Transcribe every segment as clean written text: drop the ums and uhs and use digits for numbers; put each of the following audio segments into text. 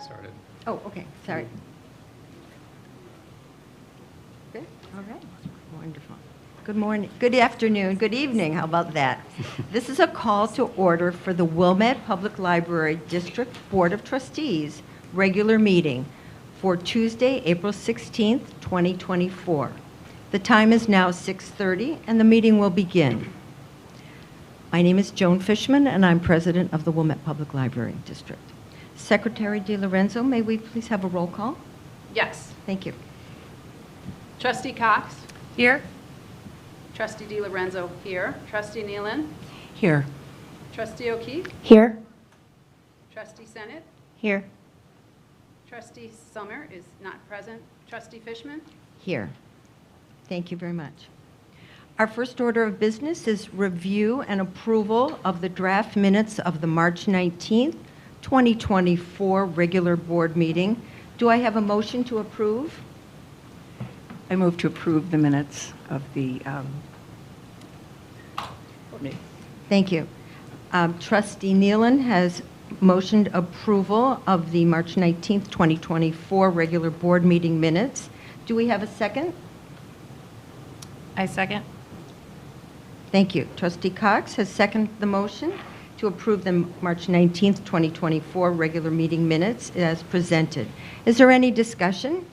started. Oh, okay, sorry. Good, all right, wonderful. Good morning, good afternoon, good evening, how about that? This is a call to order for the Wilmette Public Library District Board of Trustees regular meeting for Tuesday, April 16th, 2024. The time is now 6:30 and the meeting will begin. My name is Joan Fishman and I'm president of the Wilmette Public Library District. Secretary DiLorenzo, may we please have a roll call? Yes. Thank you. Trustee Cox? Here. Trustee DiLorenzo here. Trustee Nealon? Here. Trustee O'Keefe? Here. Trustee Senate? Here. Trustee Summer is not present. Trustee Fishman? Here. Thank you very much. Our first order of business is review and approval of the draft minutes of the March 19th, 2024 regular board meeting. Do I have a motion to approve? I move to approve the minutes of the meeting. Thank you. Trustee Nealon has motioned approval of the March 19th, 2024 regular board meeting minutes. Do we have a second? I second. Thank you. Trustee Cox has seconded the motion to approve the March 19th, 2024 regular meeting minutes as presented. Is there any discussion?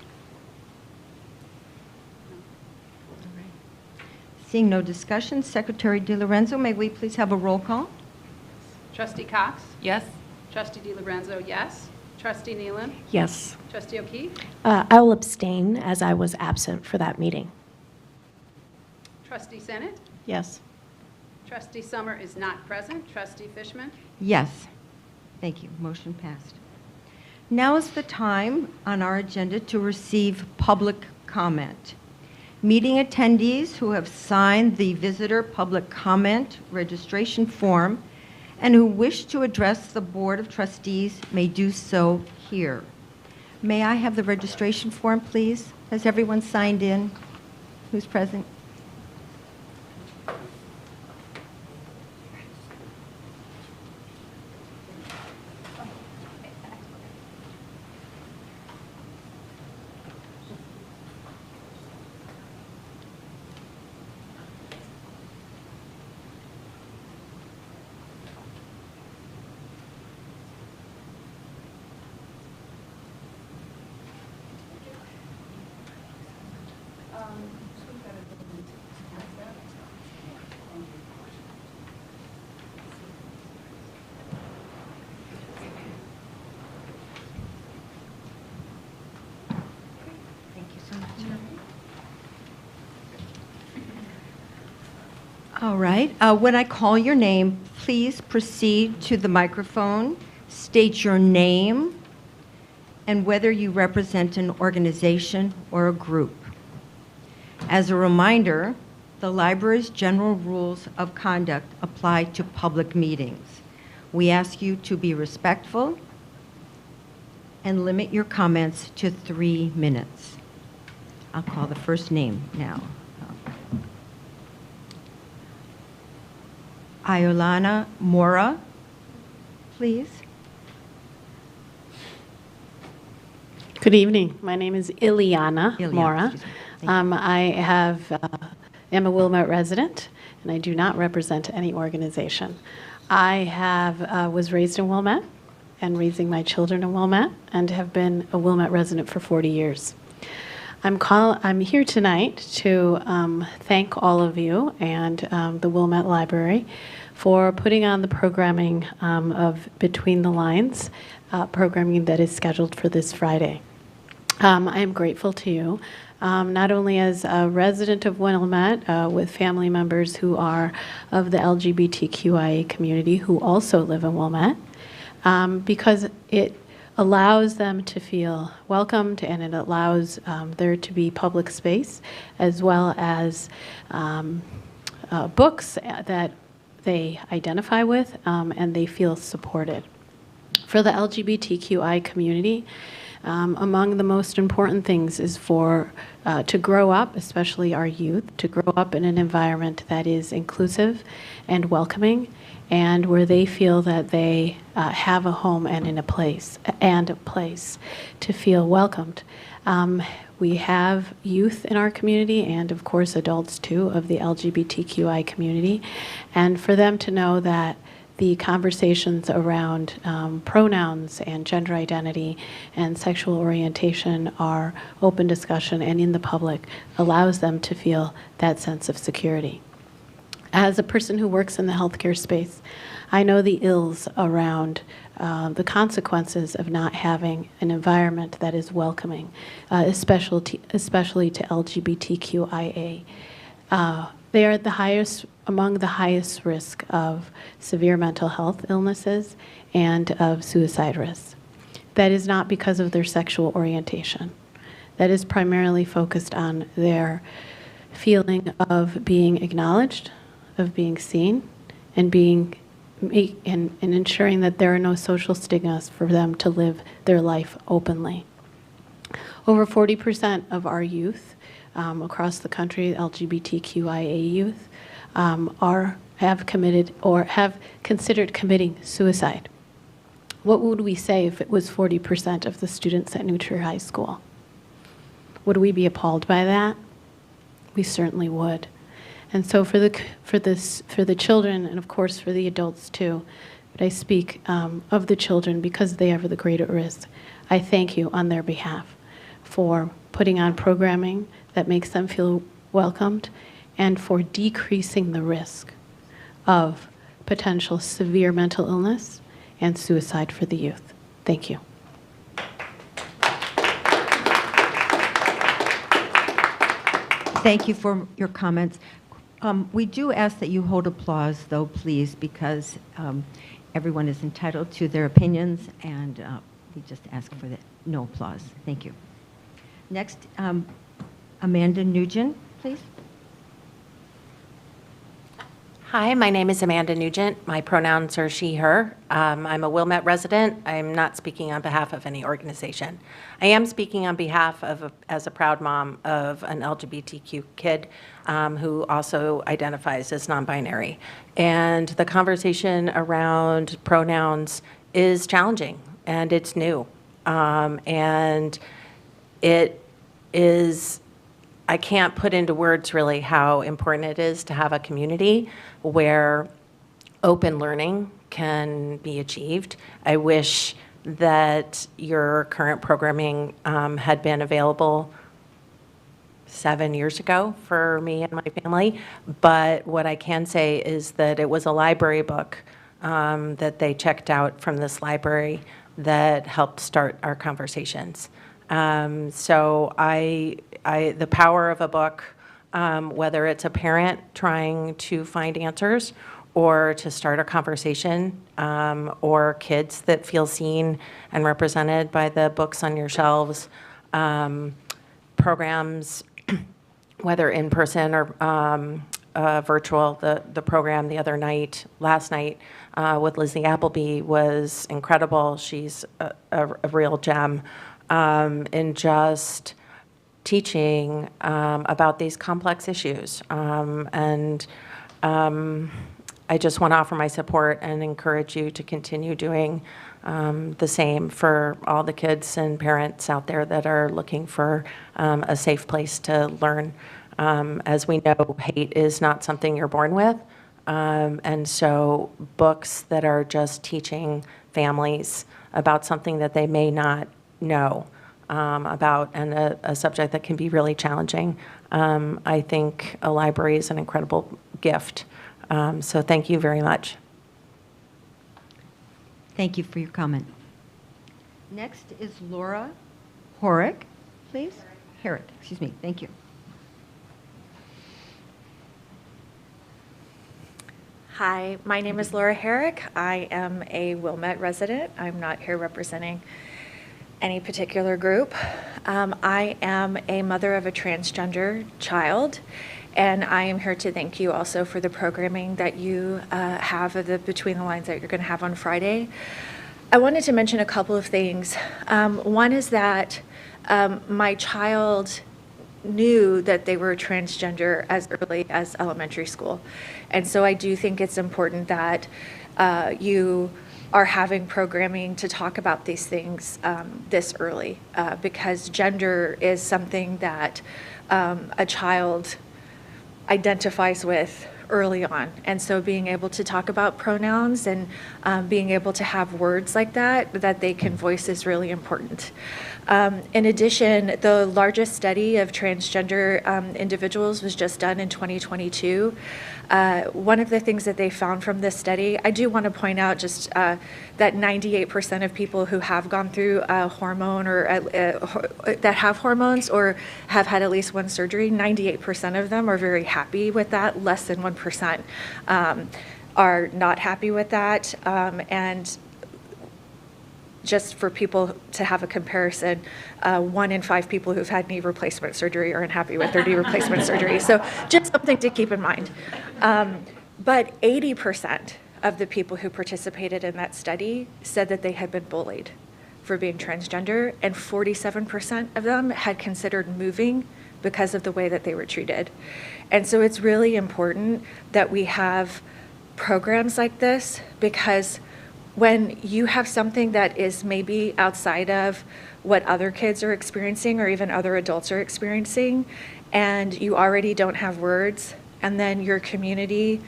Seeing no discussion, Secretary DiLorenzo, may we please have a roll call? Trustee Cox? Yes. Trustee DiLorenzo, yes. Trustee Nealon? Yes. Trustee O'Keefe? I will abstain as I was absent for that meeting. Trustee Senate? Yes. Trustee Summer is not present. Trustee Fishman? Yes. Thank you. Motion passed. Now is the time on our agenda to receive public comment. Meeting attendees who have signed the visitor public comment registration form and who wish to address the Board of Trustees may do so here. May I have the registration form, please? Has everyone signed in? Who's present? Thank you so much. All right. When I call your name, please proceed to the microphone, state your name, and whether you represent an organization or a group. As a reminder, the library's general rules of conduct apply to public meetings. We ask you to be respectful and limit your comments to 3 minutes. I'll call the first name now. Iolana Mora, please. Good evening. My name is Ileana Mora. Excuse me. Thank you. I am a Wilmette resident, and I do not represent any organization. I was raised in Wilmette and raising my children in Wilmette, and have been a Wilmette resident for 40 years. I'm here tonight to thank all of you and the Wilmette Library for putting on the programming of Between the Lines, programming that is scheduled for this Friday. I am grateful to you, not only as a resident of Wilmette with family members who are of the LGBTQIA community who also live in Wilmette, because it allows them to feel welcomed, and it allows there to be public space as well as books that they identify with and they feel supported. For the LGBTQI community, Among the most important things is for to grow up, especially our youth, to grow up in an environment that is inclusive and welcoming, and where they feel that they have a home and a place to feel welcomed. We have youth in our community and, of course, adults, too, of the LGBTQI community. And for them to know that the conversations around pronouns and gender identity and sexual orientation are open discussion and in the public allows them to feel that sense of security. As a person who works in the healthcare space, I know the ills around the consequences of not having an environment that is welcoming, especially to LGBTQIA. They are at the highest, among the highest risk of severe mental health illnesses and of suicide risks. That is not because of their sexual orientation. That is primarily focused on their feeling of being acknowledged, of being seen, and being and ensuring that there are no social stigmas for them to live their life openly. Over 40% of our youth across the country, LGBTQIA youth, have committed or have considered committing suicide. What would we say if it was 40% of the students at New Trier High School? Would we be appalled by that? We certainly would. And so for the children, and of course for the adults too, but I speak of the children because they are the greater risk. I thank you on their behalf for putting on programming that makes them feel welcomed and for decreasing the risk of potential severe mental illness and suicide for the youth. Thank you. Thank you for your comments. We do ask that you hold applause, though, please, because everyone is entitled to their opinions, and we just ask for no applause. Thank you. Next, Amanda Nugent, please. Hi, my name is Amanda Nugent. My pronouns are she, her. I'm a Wilmette resident. I'm not speaking on behalf of any organization. I am speaking on behalf of, as a proud mom of an LGBTQ kid who also identifies as non-binary. And the conversation around pronouns is challenging and it's new. And it is, I can't put into words really how important it is to have a community where open learning can be achieved. I wish that your current programming had been available 7 years ago for me and my family, but what I can say is that it was a library book that they checked out from this library that helped start our conversations. So the power of a book, whether it's a parent trying to find answers or to start a conversation, or kids that feel seen and represented by the books on your shelves, programs, whether in person or virtual. The program the other night, last night, with Lizzie Appleby was incredible. She's a real gem in just teaching about these complex issues. I just want to offer my support and encourage you to continue doing the same for all the kids and parents out there that are looking for a safe place to learn. As we know, hate is not something you're born with. And so books that are just teaching families about something that they may not know about, and a subject that can be really challenging. I think a library is an incredible gift. So thank you very much. Thank you for your comment. Next is Laura Horrick, please. Herrick, excuse me. Thank you. Hi, my name is Laura Herrick. I am a Wilmette resident. I'm not here representing any particular group. I am a mother of a transgender child, and I am here to thank you also for the programming that you have of the Between the Lines that you're going to have on Friday. I wanted to mention a couple of things. One is that my child knew that they were transgender as early as elementary school. And so I do think it's important that you are having programming to talk about these things this early, because gender is something that a child identifies with early on. And so being able to talk about pronouns and being able to have words like that they can voice is really important. In addition, the largest study of transgender individuals was just done in 2022. One of the things that they found from this study, I do want to point out just that 98% of people who have gone through a hormone or that have hormones or have had at least one surgery, 98% of them are very happy with that. Less than 1% are not happy with that. And just for people to have a comparison, 1 in 5 people who've had knee replacement surgery are unhappy with their knee replacement surgery. So just something to keep in mind. But 80% of the people who participated in that study said that they had been bullied for being transgender, and 47% of them had considered moving because of the way that they were treated. And so it's really important that we have programs like this, because when you have something that is maybe outside of what other kids are experiencing or even other adults are experiencing, and you already don't have words, and then your community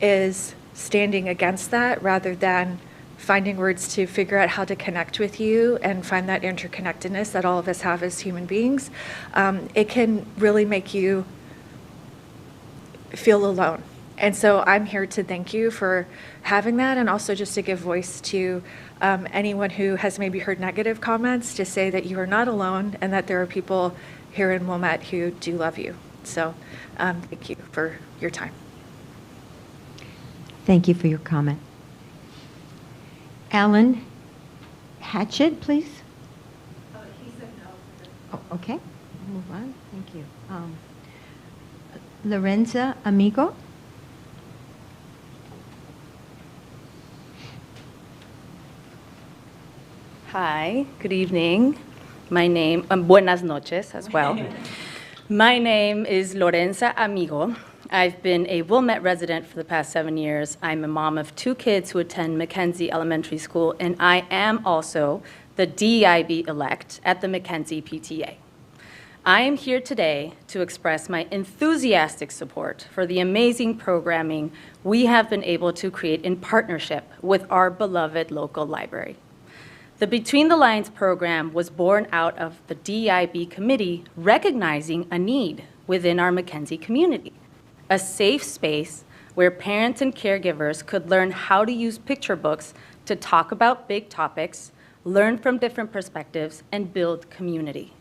is standing against that rather than finding words to figure out how to connect with you and find that interconnectedness that all of us have as human beings, it can really make you feel alone. And so I'm here to thank you for having that, and also just to give voice to anyone who has maybe heard negative comments, to say that you are not alone and that there are people here in Wilmette who do love you. So thank you for your time. Thank you for your comment. Alan Hatchett, please. He said no. Oh, okay, we'll move on. Thank you. Lorenza Amigo. Hi, good evening. My name, buenas noches as well. My name is Lorenza Amigo. I've been a Wilmette resident for the past 7 years. I'm a mom of 2 kids who attend Mackenzie Elementary School, and I am also the DEIB elect at the Mackenzie PTA. I am here today to express my enthusiastic support for the amazing programming we have been able to create in partnership with our beloved local library. The Between the Lines program was born out of the DEIB committee recognizing a need within our Mackenzie community, a safe space where parents and caregivers could learn how to use picture books to talk about big topics, learn from different perspectives, and build community.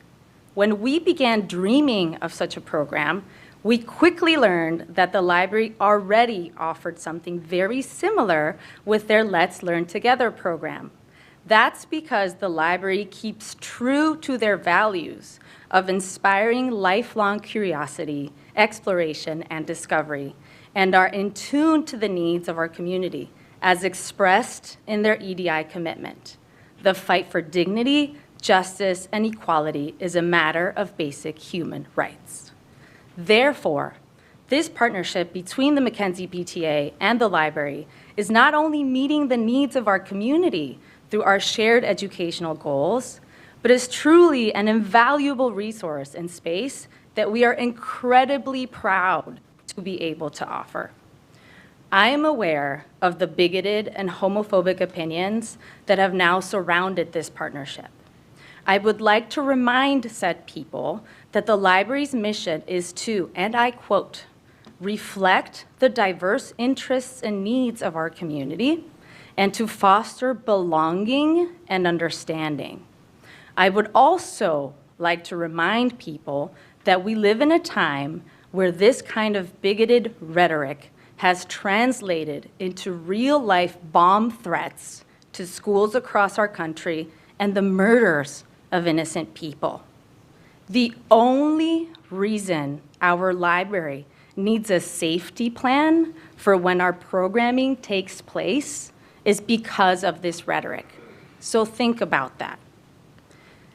When we began dreaming of such a program, we quickly learned that the library already offered something very similar with their Let's Learn Together program. That's because the library keeps true to their values of inspiring lifelong curiosity, exploration, and discovery, and are in tune to the needs of our community, as expressed in their EDI commitment. The fight for dignity, justice, and equality is a matter of basic human rights. Therefore, this partnership between the Mackenzie PTA and the library is not only meeting the needs of our community through our shared educational goals, but is truly an invaluable resource and space that we are incredibly proud to be able to offer. I am aware of the bigoted and homophobic opinions that have now surrounded this partnership. I would like to remind said people that the library's mission is to, and I quote, reflect the diverse interests and needs of our community and to foster belonging and understanding. I would also like to remind people that we live in a time where this kind of bigoted rhetoric has translated into real-life bomb threats to schools across our country and the murders of innocent people. The only reason our library needs a safety plan for when our programming takes place is because of this rhetoric. So think about that.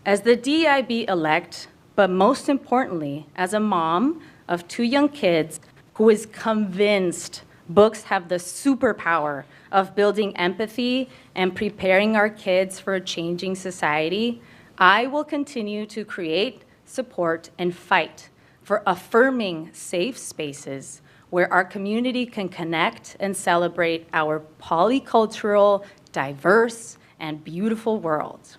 As the DEIB-elect, but most importantly, as a mom of 2 young kids who is convinced books have the superpower of building empathy and preparing our kids for a changing society, I will continue to create, support, and fight for affirming safe spaces where our community can connect and celebrate our polycultural, diverse, and beautiful world.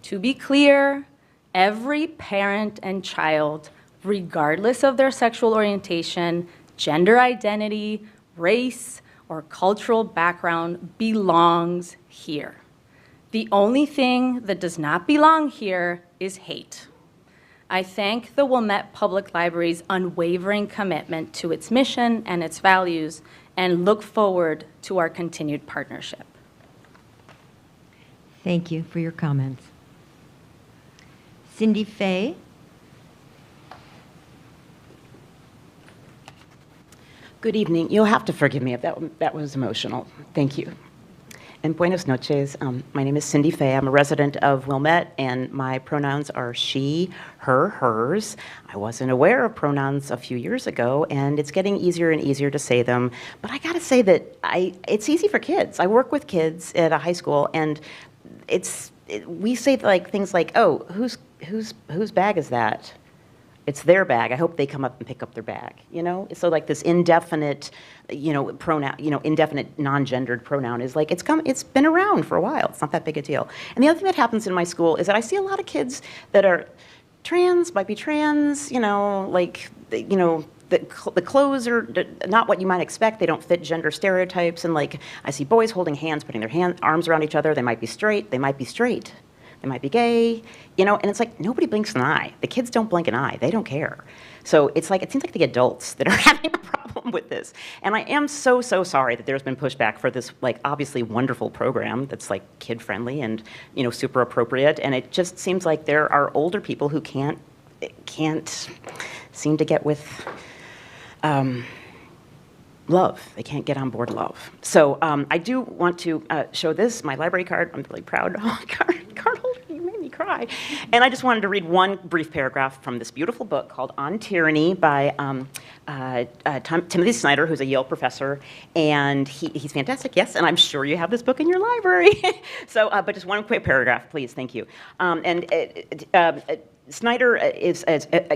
To be clear, every parent and child, regardless of their sexual orientation, gender identity, race, or cultural background, belongs here. The only thing that does not belong here is hate. I thank the Wilmette Public Library's unwavering commitment to its mission and its values, and look forward to our continued partnership. Thank you for your comments. Cindy Fay. Good evening. You'll have to forgive me if that was emotional. Thank you. And buenos noches. My name is Cindy Fay. I'm a resident of Wilmette, and my pronouns are she, her, hers. I wasn't aware of pronouns a few years ago, and it's getting easier and easier to say them. But I gotta say that it's easy for kids. I work with kids at a high school, and we say things like, "Oh, whose bag is that?" It's their bag. I hope they come up and pick up their bag, you know? So like this indefinite, pronoun, indefinite non-gendered pronoun is like, it's been around for a while. It's not that big a deal. And the other thing that happens in my school is that I see a lot of kids that are might be trans, the clothes are not what you might expect. They don't fit gender stereotypes. And like, I see boys holding hands, putting their arms around each other. They might be straight. They might be straight. They might be gay, and it's like nobody blinks an eye. The kids don't blink an eye. They don't care. So it seems like the adults that are having a problem with this. And I am so, so sorry that there's been pushback for this, obviously wonderful program that's, kid-friendly and, super appropriate. And it just seems like there are older people who can't seem to get with love. They can't get on board love. So I do want to show this, my library card. I'm really proud. Oh, card holder, you made me cry. And I just wanted to read one brief paragraph from this beautiful book called On Tyranny by Timothy Snyder, who's a Yale professor. And he's fantastic, yes, and I'm sure you have this book in your library. So, but just one quick paragraph, please, thank you. Snyder is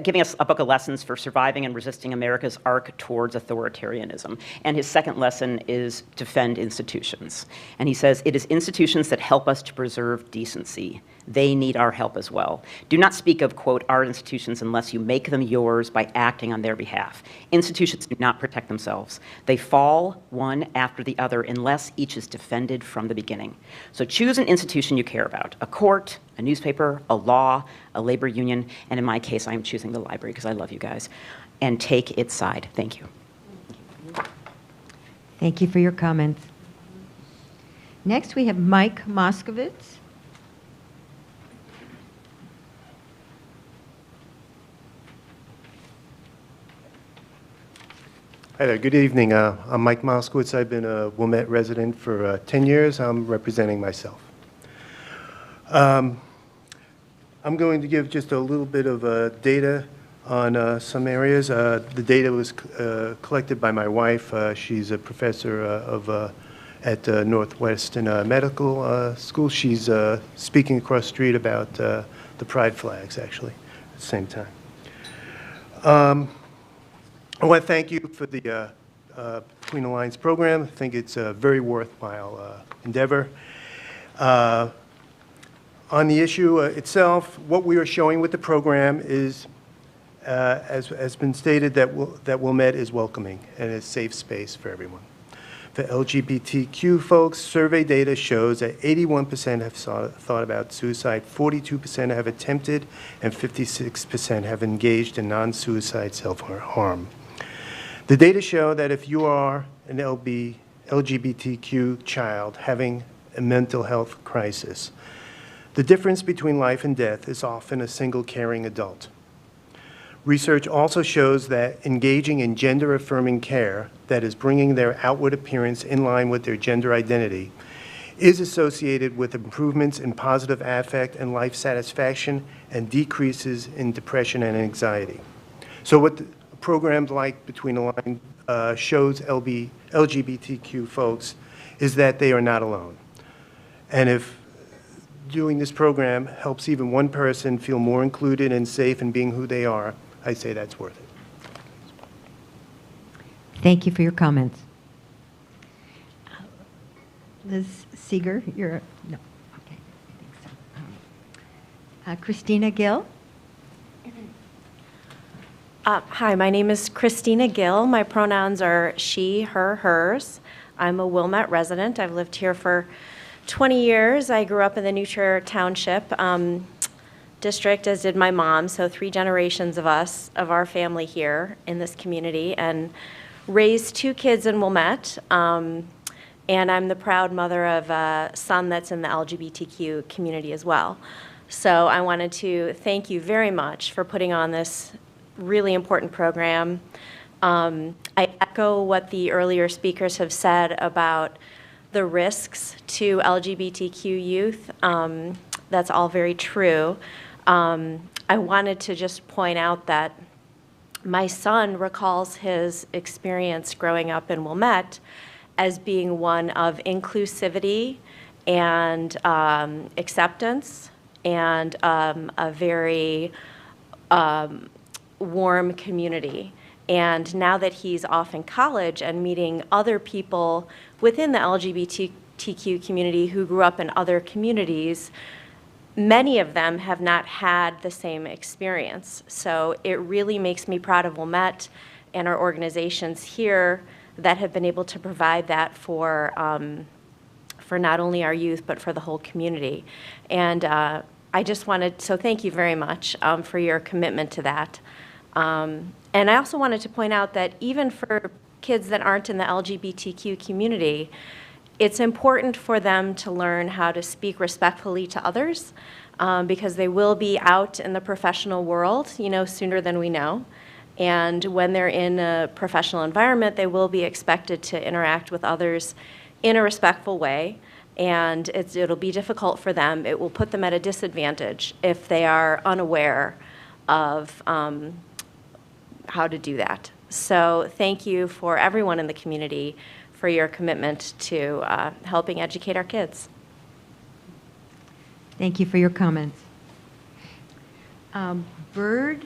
giving us a book of lessons for surviving and resisting America's arc towards authoritarianism. And his second lesson is defend institutions. And he says, it is institutions that help us to preserve decency. They need our help as well. Do not speak of, quote, our institutions unless you make them yours by acting on their behalf. Institutions do not protect themselves. They fall one after the other unless each is defended from the beginning. So choose an institution you care about, a court, a newspaper, a law, a labor union, and in my case, I am choosing the library because I love you guys, and take its side. Thank you. Thank you for your comments. Next, we have Mike Moskowitz. Hi there, good evening. I'm Mike Moskowitz. I've been a Wilmette resident for 10 years. I'm representing myself. I'm going to give just a little bit of data on some areas. The data was collected by my wife. She's a professor at Northwestern Medical School. She's speaking across the street about the pride flags, actually, at the same time. I want to thank you for the Between the Lines program. I think it's a very worthwhile endeavor. On the issue itself, what we are showing with the program is, as has been stated, that Wilmette is welcoming and a safe space for everyone. For LGBTQ folks, survey data shows that 81% have thought about suicide, 42% have attempted, and 56% have engaged in non-suicide self-harm. The data show that if you are an LGBTQ child having a mental health crisis, the difference between life and death is often a single caring adult. Research also shows that engaging in gender-affirming care, that is bringing their outward appearance in line with their gender identity, is associated with improvements in positive affect and life satisfaction and decreases in depression and anxiety. So what the program like Between the Lines shows LGBTQ folks is that they are not alone. And if doing this program helps even one person feel more included and safe in being who they are, I say that's worth it. Thank you for your comments. Liz Seeger, you're, no, okay, I think so. Christina Gill? Hi, my name is Christina Gill. My pronouns are she, her, hers. I'm a Wilmette resident. I've lived here for 20 years. I grew up in the New Trier Township district, as did my mom, so 3 generations of us, of our family here in this community, and raised 2 kids in Wilmette. And I'm the proud mother of a son that's in the LGBTQ community as well. So I wanted to thank you very much for putting on this really important program. I echo what the earlier speakers have said about the risks to LGBTQ youth. That's all very true. I wanted to just point out that my son recalls his experience growing up in Wilmette as being one of inclusivity and acceptance and a very warm community. And now that he's off in college and meeting other people within the LGBTQ community who grew up in other communities, many of them have not had the same experience. So it really makes me proud of Wilmette and our organizations here that have been able to provide that for not only our youth, but for the whole community. And I just wanted, so thank you very much for your commitment to that. And I also wanted to point out that even for kids that aren't in the LGBTQ community, it's important for them to learn how to speak respectfully to others because they will be out in the professional world, you know, sooner than we know. And when they're in a professional environment, they will be expected to interact with others in a respectful way. And it'll be difficult for them. It will put them at a disadvantage if they are unaware of how to do that. So thank you for everyone in the community for your commitment to helping educate our kids. Thank you for your comments. Bird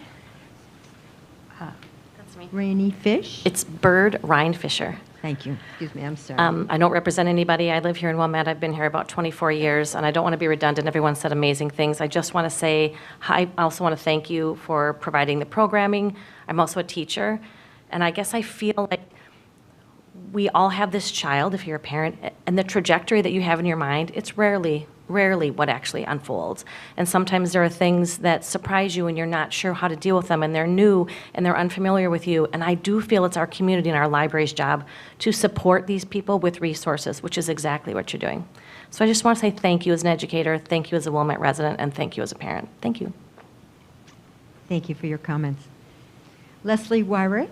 That's me. Rainey Fish? It's Bird Ryan Fisher. Thank you. Excuse me, I'm sorry. I don't represent anybody. I live here in Wilmette. I've been here about 24 years, and I don't want to be redundant. Everyone said amazing things. I just want to say hi. I also want to thank you for providing the programming. I'm also a teacher, and I guess I feel like we all have this child, if you're a parent, and the trajectory that you have in your mind, it's rarely what actually unfolds. And sometimes there are things that surprise you and you're not sure how to deal with them, and they're new and they're unfamiliar with you. And I do feel it's our community and our library's job to support these people with resources, which is exactly what you're doing. So I just want to say thank you as an educator, thank you as a Wilmette resident, and thank you as a parent. Thank you. Thank you for your comments. Leslie Wyrick?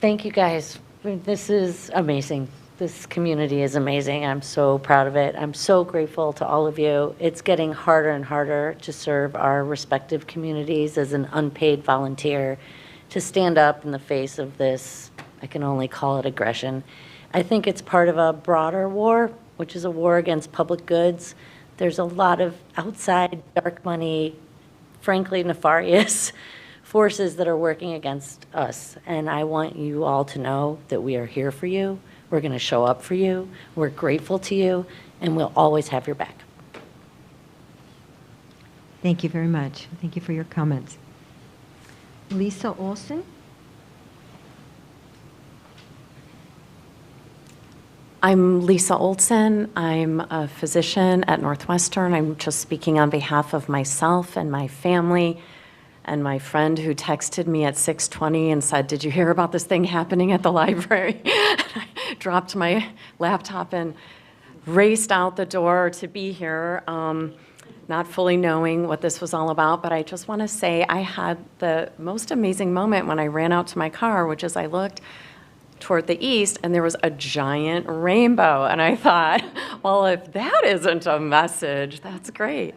Thank you, guys. This is amazing. This community is amazing. I'm so proud of it. I'm so grateful to all of you. It's getting harder and harder to serve our respective communities as an unpaid volunteer, to stand up in the face of this, I can only call it aggression. I think it's part of a broader war, which is a war against public goods. There's a lot of outside dark money, frankly nefarious forces that are working against us. And I want you all to know that we are here for you. We're going to show up for you. We're grateful to you, and we'll always have your back. Thank you very much. Thank you for your comments. Lisa Olson? I'm Lisa Olson. I'm a physician at Northwestern. I'm just speaking on behalf of myself and my family and my friend who texted me at 6:20 and said, "Did you hear about this thing happening at the library?" I dropped my laptop and raced out the door to be here. not fully knowing what this was all about, but I just want to say I had the most amazing moment when I ran out to my car, which is I looked toward the east and there was a giant rainbow. And I thought, well, if that isn't a message, that's great.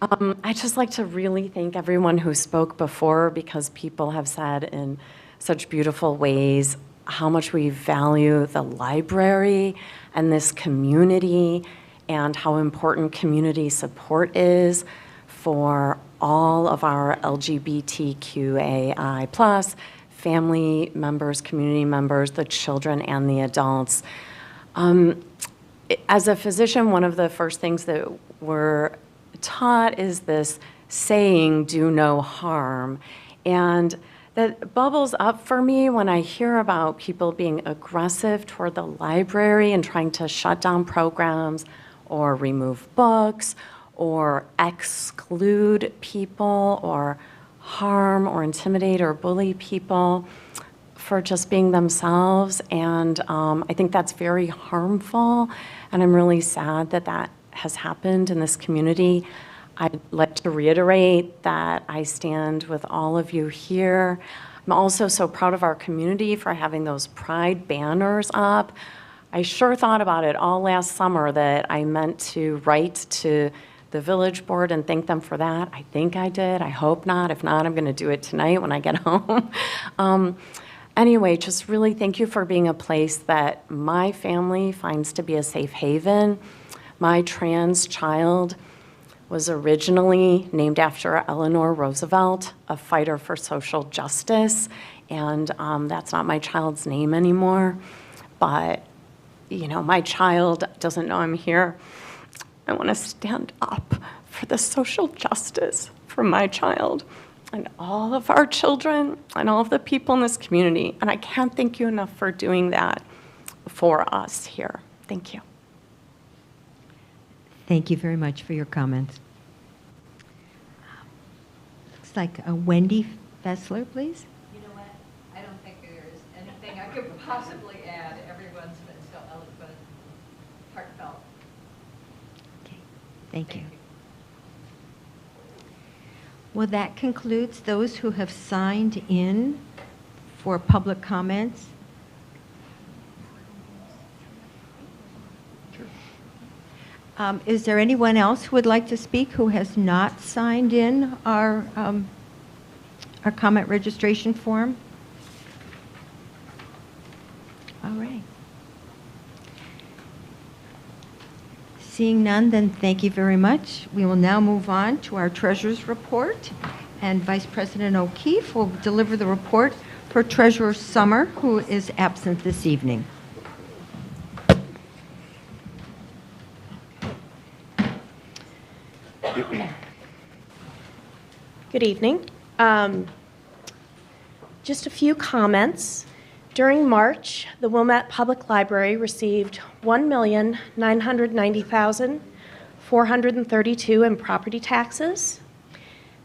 I'd just like to really thank everyone who spoke before, because people have said in such beautiful ways how much we value the library and this community, and how important community support is for all of our LGBTQAI+ family members, community members, the children and the adults. As a physician, one of the first things that we're taught is this saying, do no harm. And that bubbles up for me when I hear about people being aggressive toward the library and trying to shut down programs or remove books or exclude people or harm or intimidate or bully people for just being themselves. And I think that's very harmful. And I'm really sad that that has happened in this community. I'd like to reiterate that I stand with all of you here. I'm also so proud of our community for having those Pride banners up. I sure thought about it all last summer that I meant to write to the village board and thank them for that. I think I did. I hope not. If not, I'm going to do it tonight when I get home. Anyway, just really thank you for being a place that my family finds to be a safe haven. My trans child was originally named after Eleanor Roosevelt, a fighter for social justice, and that's not my child's name anymore. But, you know, my child doesn't know I'm here. I want to stand up for the social justice for my child and all of our children and all of the people in this community. And I can't thank you enough for doing that for us here. Thank you. Thank you very much for your comments. Looks like Wendy Fessler, please. You know what? I don't think there's anything I could possibly add. Everyone's been so eloquent, heartfelt. Okay, thank you. Well, that concludes those who have signed in for public comments. Is there anyone else who would like to speak who has not signed in our comment registration form? All right. Seeing none, then thank you very much. We will now move on to our treasurer's report, and Vice President O'Keefe will deliver the report for Treasurer Summer, who is absent this evening. Good evening. Just a few comments. During March, the Wilmette Public Library received $1,990,432 in property taxes.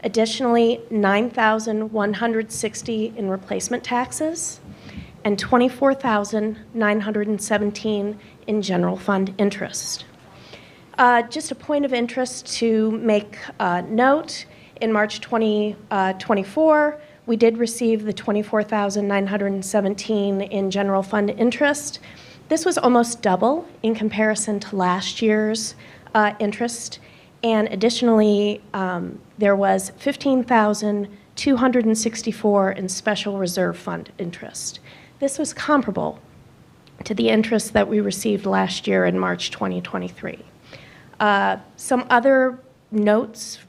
Additionally, $9,160 in replacement taxes and $24,917 in general fund interest. Just a point of interest to make note, in March 2024, we did receive the $24,917 in general fund interest. This was almost double in comparison to last year's interest. And additionally, there was $15,264 in special reserve fund interest. This was comparable to the interest that we received last year in March 2023. Some other notes: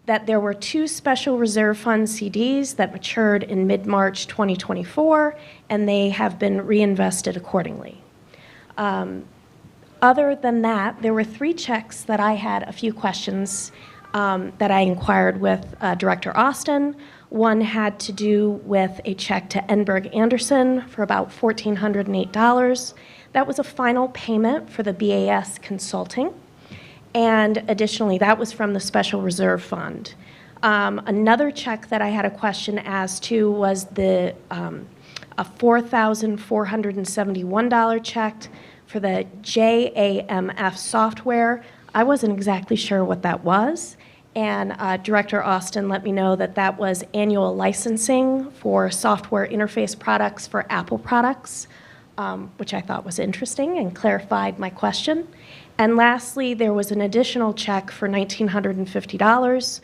that there were 2 special reserve fund CDs that matured in mid-March 2024, and they have been reinvested accordingly. Other than that, there were 3 checks that I had a few questions that I inquired with Director Austin. One had to do with a check to Enberg Anderson for about $1,408. That was a final payment for the BAS consulting. And additionally, that was from the Special Reserve Fund. Another check that I had a question as to was a $4,471 check for the JAMF software. I wasn't exactly sure what that was, And Director Austin let me know that that was annual licensing for software interface products for Apple products, which I thought was interesting and clarified my question. And lastly, there was an additional check for $1,950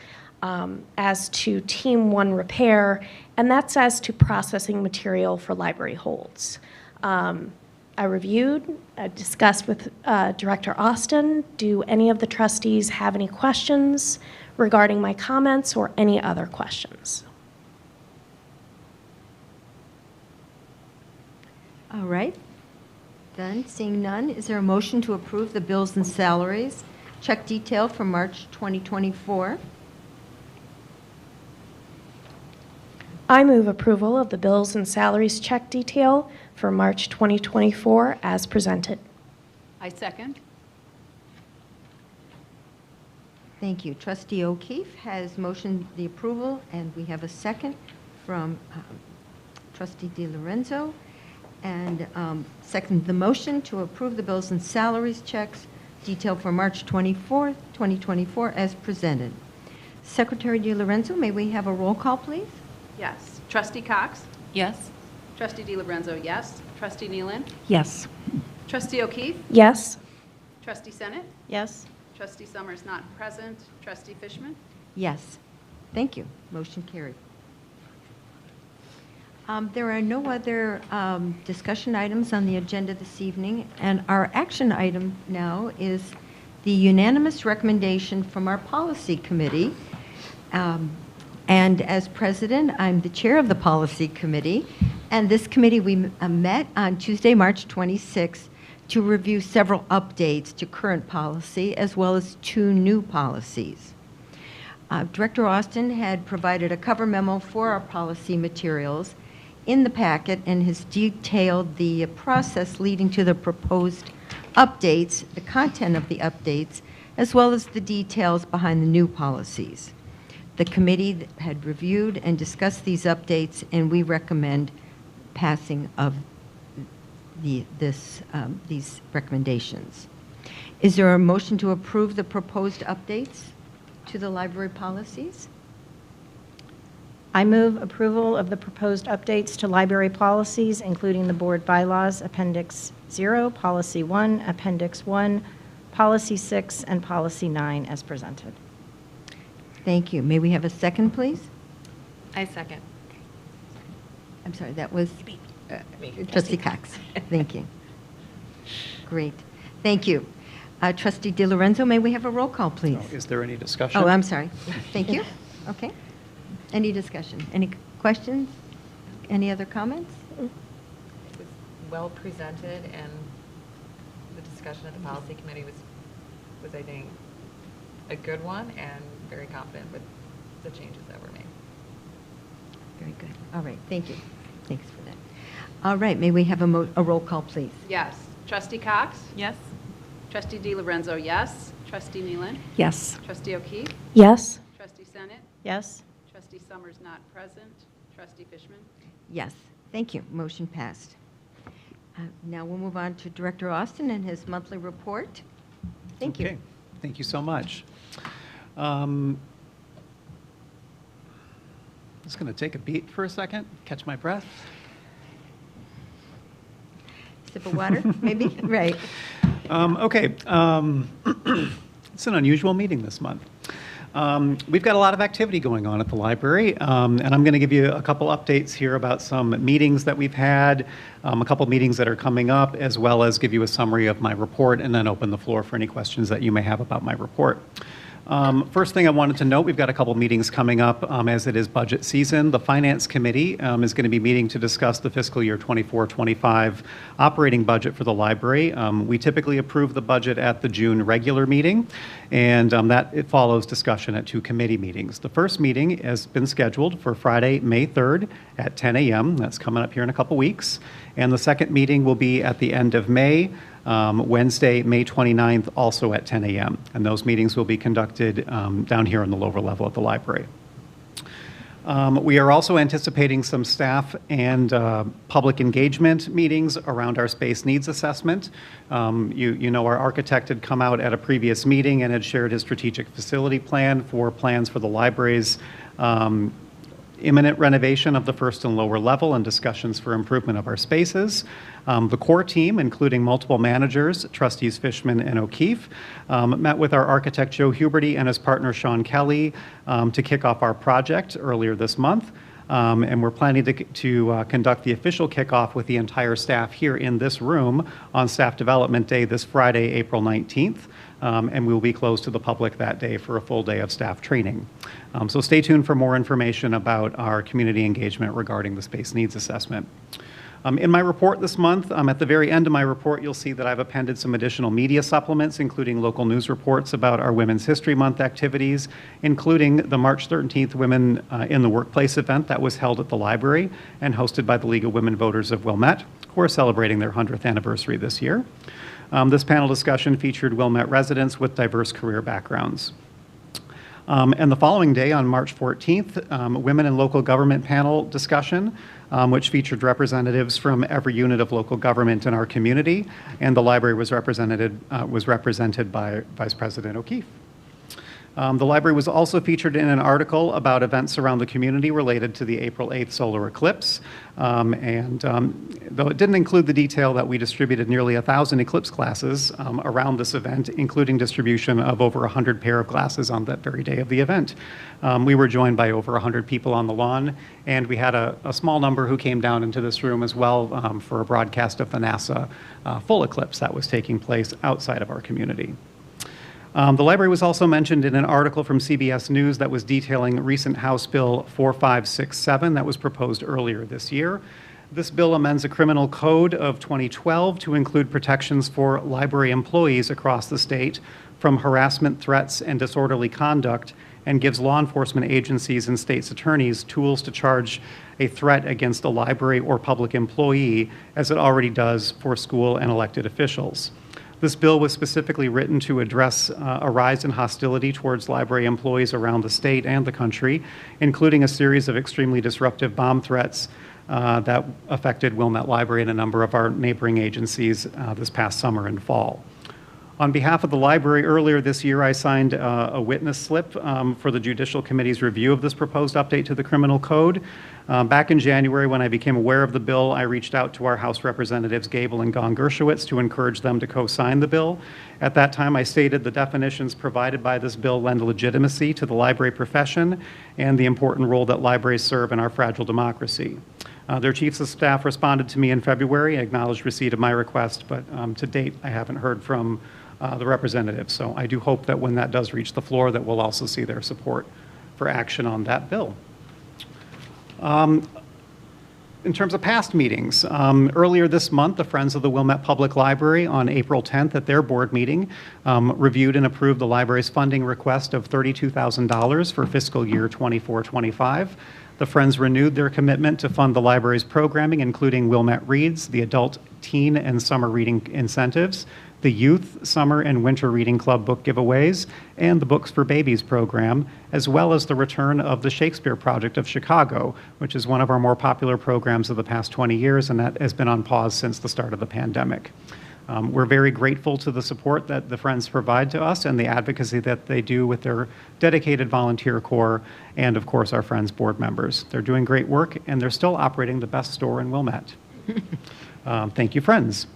as to Team One repair, and that's as to processing material for library holds. I reviewed, discussed with Director Austin. Do any of the trustees have any questions regarding my comments or any other questions? All right. Done. Seeing none, is there a motion to approve the bills and salaries, check detail for March 2024? I move approval of the bills and salaries check detail for March 2024 as presented. I second. Thank you. Trustee O'Keefe has motioned the approval, and we have a second from Trustee DiLorenzo. And second the motion to approve the bills and salaries checks detailed for March 24th, 2024 as presented. Secretary DiLorenzo, may we have a roll call, please? Yes. Trustee Cox? Yes. Trustee DiLorenzo, yes. Trustee Nealon? Yes. Trustee O'Keefe? Yes. Trustee Senate? Yes. Trustee Summers not present. Trustee Fishman? Yes. Thank you. Motion carried. There are no other discussion items on the agenda this evening, and our action item now is the unanimous recommendation from our policy committee. And as president, I'm the chair of the policy committee, and this committee, we met on Tuesday, March 26th, to review several updates to current policy, as well as 2 new policies. Director Austin had provided a cover memo for our policy materials in the packet and has detailed the process leading to the proposed updates, the content of the updates, as well as the details behind the new policies. The committee had reviewed and discussed these updates, and we recommend passing of these recommendations. Is there a motion to approve the proposed updates to the library policies? I move approval of the proposed updates to library policies, including the board bylaws, Appendix 0, Policy 1, Appendix 1, Policy 6, and Policy 9 as presented. Thank you. May we have a second, please? I second. I'm sorry, that was Trustee Cox. Thank you. Great. Thank you. Trustee DiLorenzo, may we have a roll call, please? Is there any discussion? Oh, I'm sorry. Thank you. Okay. Any discussion? Any questions? Any other comments? It was well presented, and the discussion at the policy committee was I think, a good one, and very confident with the changes that were made. Very good. All right. Thank you. Thanks for that. All right. May we have a roll call, please? Yes. Trustee Cox? Yes. Trustee DiLorenzo, yes. Trustee Nealon? Yes. Trustee O'Keefe? Yes. Trustee Senate? Yes. Trustee Summers not present. Trustee Fishman? Yes. Thank you. Motion passed. Now we'll move on to Director Austin and his monthly report. Thank you. Okay. Thank you so much. Just going to take a beat for a second, catch my breath. Sip of water, maybe? Right. Okay. It's an unusual meeting this month. We've got a lot of activity going on at the library, and I'm going to give you a couple updates here about some meetings that we've had, a couple meetings that are coming up, as well as give you a summary of my report, and then open the floor for any questions that you may have about my report. First thing I wanted to note, we've got a couple meetings coming up as it is budget season. The Finance Committee is going to be meeting to discuss the fiscal year 24-25 operating budget for the library. We typically approve the budget at the June regular meeting, and it follows discussion at 2 committee meetings. The first meeting has been scheduled for Friday, May 3rd at 10 a.m. That's coming up here in a couple weeks. And the second meeting will be at the end of May, Wednesday, May 29th, also at 10 a.m. And those meetings will be conducted down here on the lower level at the library. We are also anticipating some staff and public engagement meetings around our space needs assessment. You know our architect had come out at a previous meeting and had shared his strategic facility plan for plans for the library's imminent renovation of the first and lower level and discussions for improvement of our spaces. The core team, including multiple managers, Trustees Fishman and O'Keefe, met with our architect Joe Huberty and his partner Sean Kelly to kick off our project earlier this month. And we're planning to conduct the official kickoff with the entire staff here in this room on Staff Development Day this Friday, April 19th. And we will be closed to the public that day for a full day of staff training. So stay tuned for more information about our community engagement regarding the space needs assessment. In my report this month, at the very end of my report, you'll see that I've appended some additional media supplements, including local news reports about our Women's History Month activities, including the March 13th Women in the Workplace event that was held at the library and hosted by the League of Women Voters of Wilmette, who are celebrating their 100th anniversary this year. This panel discussion featured Wilmette residents with diverse career backgrounds. And the following day, on March 14th, Women in Local Government panel discussion, which featured representatives from every unit of local government in our community, and the library was represented by Vice President O'Keefe. The library was also featured in an article about events around the community related to the April 8th solar eclipse. Though it didn't include the detail that we distributed nearly 1,000 eclipse glasses around this event, including distribution of over 100 pair of glasses on that very day of the event. We were joined by over 100 people on the lawn, and we had a small number who came down into this room as well for a broadcast of the NASA full eclipse that was taking place outside of our community. The library was also mentioned in an article from CBS News that was detailing recent House Bill 4567 that was proposed earlier this year. This bill amends a criminal code of 2012 to include protections for library employees across the state from harassment, threats, and disorderly conduct, and gives law enforcement agencies and state's attorneys tools to charge a threat against a library or public employee, as it already does for school and elected officials. This bill was specifically written to address a rise in hostility towards library employees around the state and the country, including a series of extremely disruptive bomb threats that affected Wilmette Library and a number of our neighboring agencies this past summer and fall. On behalf of the library, earlier this year, I signed a witness slip for the Judicial Committee's review of this proposed update to the criminal code. Back in January, when I became aware of the bill, I reached out to our House Representatives Gable and Gong Gershowitz to encourage them to co-sign the bill. At that time, I stated the definitions provided by this bill lend legitimacy to the library profession and the important role that libraries serve in our fragile democracy. Their chiefs of staff responded to me in February, acknowledged receipt of my request, but to date, I haven't heard from the representatives. So I do hope that when that does reach the floor, that we'll also see their support for action on that bill. In terms of past meetings, earlier this month, the Friends of the Wilmette Public Library on April 10th at their board meeting reviewed and approved the library's funding request of $32,000 for fiscal year 24-25. The Friends renewed their commitment to fund the library's programming, including Wilmette Reads, the adult, teen, and summer reading incentives, the Youth, Summer, and Winter Reading Club book giveaways, and the Books for Babies program, as well as the return of the Shakespeare Project of Chicago, which is one of our more popular programs of the past 20 years, and that has been on pause since the start of the pandemic. We're very grateful to the support that the Friends provide to us and the advocacy that they do with their dedicated volunteer corps and, of course, our Friends board members. They're doing great work, and they're still operating the best store in Wilmette. Thank you, Friends.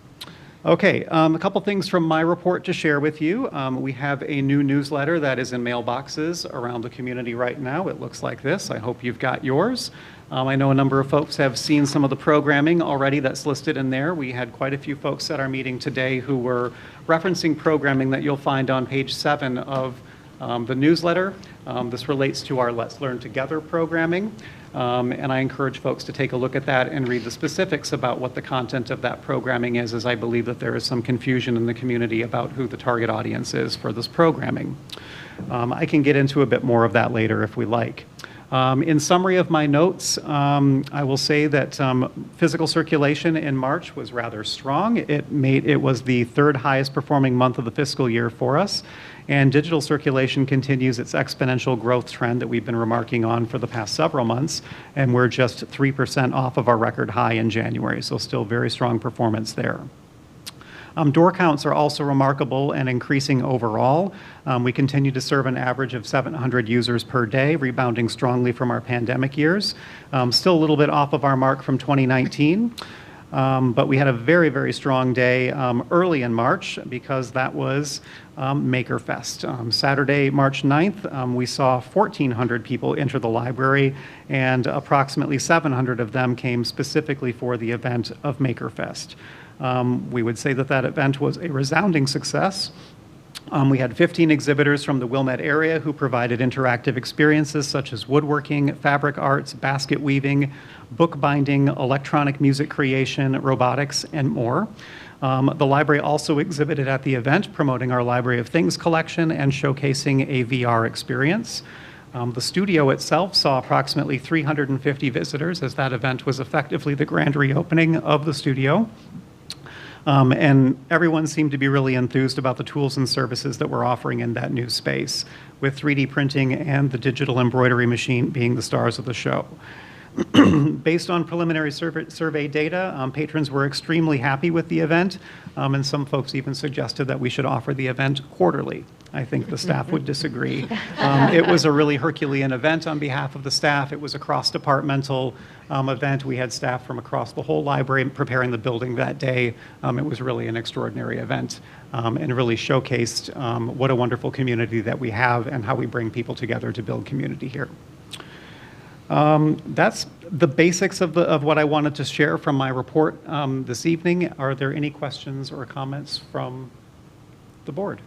Okay, a couple things from my report to share with you. We have a new newsletter that is in mailboxes around the community right now. It looks like this. I hope you've got yours. I know a number of folks have seen some of the programming already that's listed in there. We had quite a few folks at our meeting today who were referencing programming that you'll find on page 7 of the newsletter. This relates to our Let's Learn Together programming. And I encourage folks to take a look at that and read the specifics about what the content of that programming is, as I believe that there is some confusion in the community about who the target audience is for this programming. I can get into a bit more of that later if we like. In summary of my notes, I will say that physical circulation in March was rather strong. It was the third highest performing month of the fiscal year for us, and digital circulation continues its exponential growth trend that we've been remarking on for the past several months, and we're just 3% off of our record high in January, so still very strong performance there. Door counts are also remarkable and increasing overall. We continue to serve an average of 700 users per day, rebounding strongly from our pandemic years. Still a little bit off of our mark from 2019, but we had a very, very strong day early in March because that was Maker Fest. Saturday, March 9th, we saw 1,400 people enter the library, and approximately 700 of them came specifically for the event of Maker Fest. We would say that that event was a resounding success. We had 15 exhibitors from the Wilmette area who provided interactive experiences such as woodworking, fabric arts, basket weaving, bookbinding, electronic music creation, robotics, and more. The library also exhibited at the event, promoting our Library of Things collection and showcasing a VR experience. The studio itself saw approximately 350 visitors, as that event was effectively the grand reopening of the studio. And everyone seemed to be really enthused about the tools and services that we're offering in that new space, with 3D printing and the digital embroidery machine being the stars of the show. Based on preliminary survey data, patrons were extremely happy with the event, and some folks even suggested that we should offer the event quarterly. I think the staff would disagree. It was a really Herculean event on behalf of the staff. It was a cross-departmental event. We had staff from across the whole library preparing the building that day. It was really an extraordinary event and really showcased what a wonderful community that we have and how we bring people together to build community here. That's the basics of what I wanted to share from my report this evening. Are there any questions or comments from the board?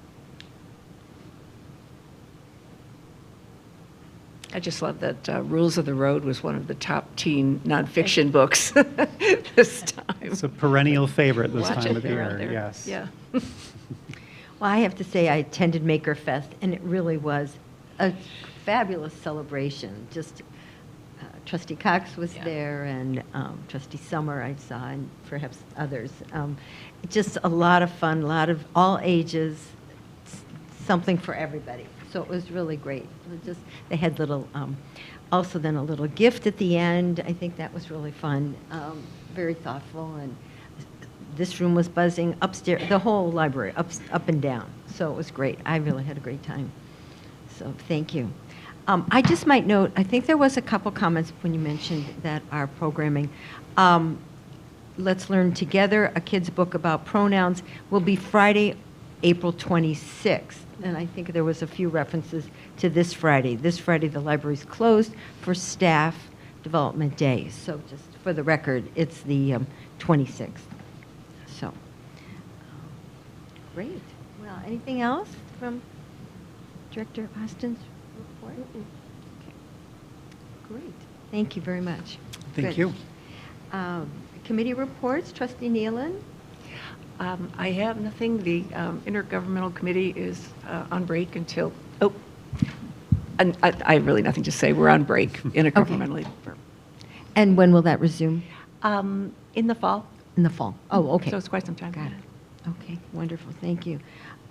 I just love that Rules of the Road was one of the top teen nonfiction books this time. It's a perennial favorite this Watch time it of the around year, there. yes. Yeah. Well, I have to say, I attended Maker Fest, and it really was a fabulous celebration. Just Trustee Cox was there, and Trustee Summer I saw, and perhaps others. Just a lot of fun, a lot of all ages, something for everybody. So it was really great. It was just, they had little, also then a little gift at the end. I think that was really fun, very thoughtful, and this room was buzzing upstairs, the whole library, up and down. So it was great. I really had a great time. So thank you. I just might note, I think there was a couple comments when you mentioned that our programming, Let's Learn Together, a kid's book about pronouns, will be Friday, April 26th. And I think there was a few references to this Friday. This Friday, the library's closed for Staff Development Day. So just for the record, it's the 26th. So, great. Well, anything else from Director Austin's report? Okay. Great. Thank you very much. Thank Good. you. Committee reports, Trustee Nealon? I have nothing. The Intergovernmental Committee is on break until, and I have really nothing to say. We're on break intergovernmentally. And when will that resume? In the fall. In the fall. Oh, okay. So it's quite some time. Got it. Okay, wonderful. Thank you.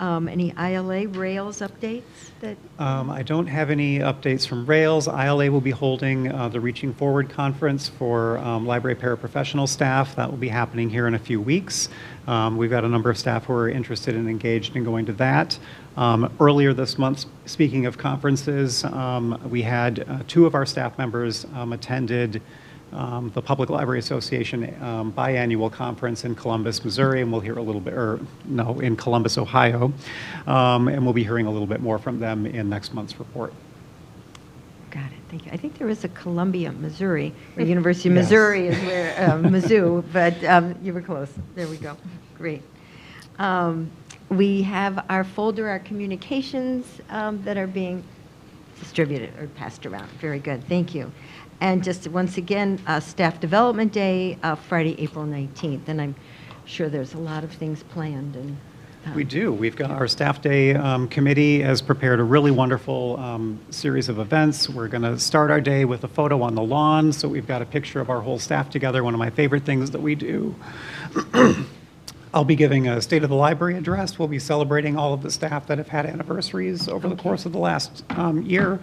Any ILA Rails updates that? I don't have any updates from Rails. ILA will be holding the Reaching Forward Conference for library paraprofessional staff. That will be happening here in a few weeks. We've got a number of staff who are interested and engaged in going to that. Earlier this month, speaking of conferences, we had two of our staff members attended the Public Library Association biannual conference in Columbus, Missouri, and we'll hear a little bit, in Columbus, Ohio, and we'll be hearing a little bit more from them in next month's report. Got it, thank you. I think there is a Columbia, Missouri, or University of Missouri is where, Mizzou, but you were close. There we go. Great. We have our folder, our communications that are being distributed or passed around. Very good, thank you. And just once again, Staff Development Day, Friday, April 19th. And I'm sure there's a lot of things planned and We do. We've got our Staff Day committee has prepared a really wonderful series of events. We're going to start our day with a photo on the lawn. So we've got a picture of our whole staff together, one of my favorite things that we do. I'll be giving a State of the Library address. We'll be celebrating all of the staff that have had anniversaries over the course of the last year.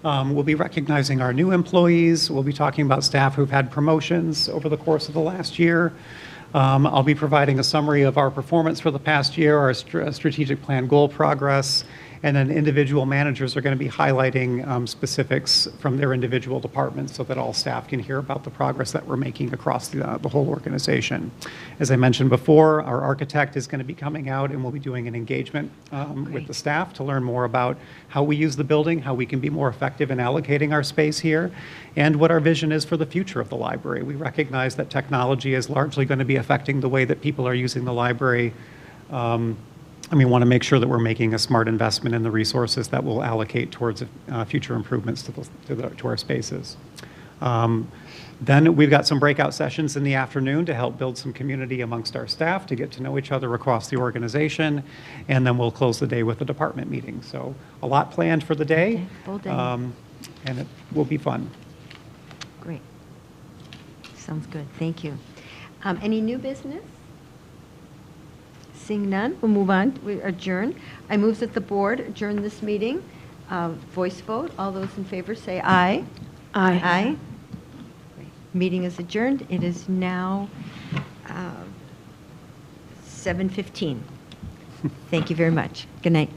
We'll be recognizing our new employees. We'll be talking about staff who've had promotions over the course of the last year. I'll be providing a summary of our performance for the past year, our strategic plan goal progress, and then individual managers are going to be highlighting specifics from their individual departments so that all staff can hear about the progress that we're making across the whole organization. As I mentioned before, our architect is going to be coming out and we'll be doing an engagement with the staff to learn more about how we use the building, how we can be more effective in allocating our space here, and what our vision is for the future of the library. We recognize that technology is largely going to be affecting the way that people are using the library. And we want to make sure that we're making a smart investment in the resources that will allocate towards future improvements to our spaces. Then we've got some breakout sessions in the afternoon to help build some community amongst our staff to get to know each other across the organization. And then we'll close the day with a department meeting. So a lot planned for the day. Okay, full day. And it will be fun. Great. Sounds good. Thank you. Any new business? Seeing none, we'll move on. We adjourn. I move that the board adjourn this meeting. Voice vote. All those in favor say aye. Aye. Aye. Great. Meeting is adjourned. It is now 7:15. Thank you very much. Good night.